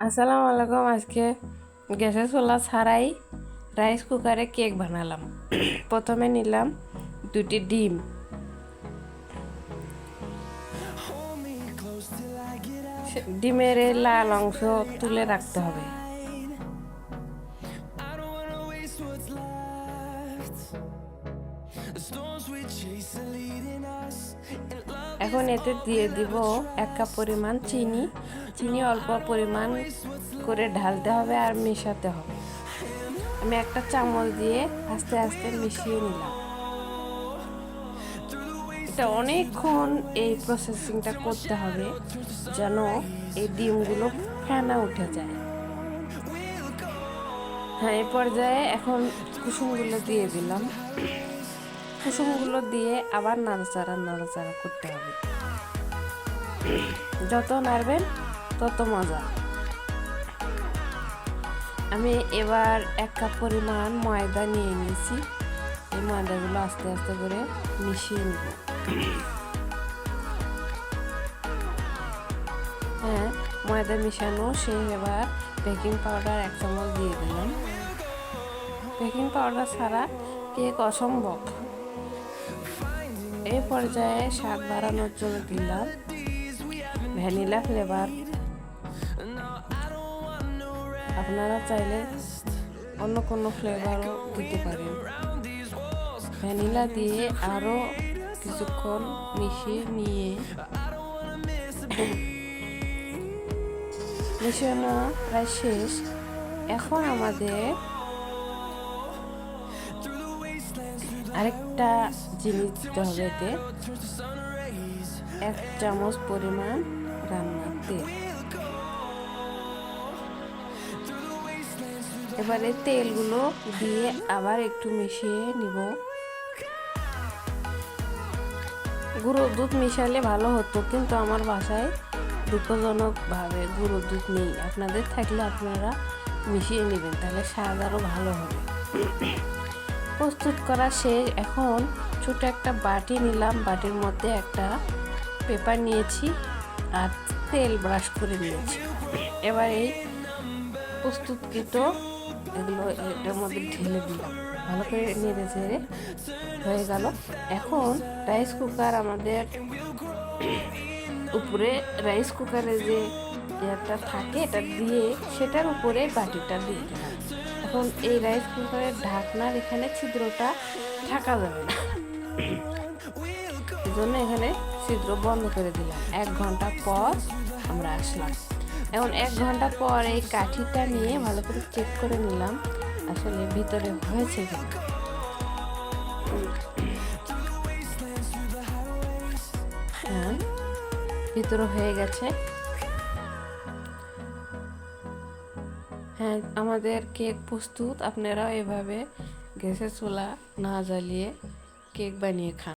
আসসালামু আলাইকুম। আজকে গ্যাসের চুলা ছাড়াই রাইস কুকারে কেক বানালাম। প্রথমে নিলাম 2টি ডিম, ডিমের এই লাল অংশ তুলে রাখতে হবে। এখন এতে দিয়ে দিব 1 কাপ পরিমাণ চিনি। চিনি অল্প পরিমাণ করে ঢালতে হবে আর মেশাতে হবে। আমি একটা চামচ দিয়ে আস্তে আস্তে মিশিয়ে নিলাম। এটা অনেকক্ষণ এই প্রসেসিংটা করতে হবে যেন এই ডিমগুলো ফেনা উঠে যায়। হ্যাঁ, এই পর্যায়ে এখন কুসুমগুলো দিয়ে দিলাম। কুসুমগুলো দিয়ে আবার নাড়াচাড়া করতে হবে। যত নাড়বেন তত মজা। আমি এবার 1 কাপ পরিমাণ ময়দা নিয়ে নিয়েছি। এই ময়দাগুলো আস্তে আস্তে করে মিশিয়ে নেব। হ্যাঁ, ময়দা মিশানো শেষ। এবার বেকিং পাউডার 1 চামচ দিয়ে দিলাম। বেকিং পাউডার ছাড়া কেক অসম্ভব। এই পর্যায়ে স্বাদ বাড়ানোর জন্য দিলাম ভ্যানিলা ফ্লেভার। আপনারা চাইলে অন্য কোনো ফ্লেভারও দিতে পারেন। ভ্যানিলা দিয়ে আরও কিছুক্ষণ মিশিয়ে নিয়ে মিশানো প্রায় শেষ। এখন আমাদের আরেকটা জিনিস দিতে হবে। এতে 1 চামচ পরিমাণ রান্নার তেল। এবারে তেলগুলো দিয়ে আবার একটু মিশিয়ে নিব। গুঁড়ো দুধ মিশালে ভালো হতো, কিন্তু আমার বাসায় দুঃখজনকভাবে গুঁড়ো দুধ নেই। আপনাদের থাকলে আপনারা মিশিয়ে নেবেন, তাহলে স্বাদ আরও ভালো হবে। প্রস্তুত করা শেষ। এখন ছোট একটা বাটি নিলাম। বাটির মধ্যে একটা পেপার নিয়েছি আর তেল ব্রাশ করে নিয়েছি। এবার এই প্রস্তুতকৃত এগুলো এটার মধ্যে ঢেলে দিলাম। ভালো করে নেড়ে চেড়ে হয়ে গেল। এখন রাইস কুকার আমাদের উপরে, রাইস কুকারে যে একটা থাকে এটা দিয়ে সেটার উপরে বাটিটা দিয়ে দিলাম। এখন এই রাইস কুকারের ঢাকনার এখানে ছিদ্রটা ঢাকা যাবে না, এই জন্য এখানে ছিদ্র বন্ধ করে দিলাম। 1 ঘন্টা পর আমরা আসলাম। এখন 1 ঘন্টা পর এই কাঠিটা নিয়ে ভালো করে চেক করে নিলাম আসলে ভিতরে হয়েছে কিনা। হ্যাঁ, ভিতরে হয়ে গেছে। হ্যাঁ, আমাদের কেক প্রস্তুত। আপনারাও এভাবে গ্যাসের চুলা না জ্বালিয়ে কেক বানিয়ে খান।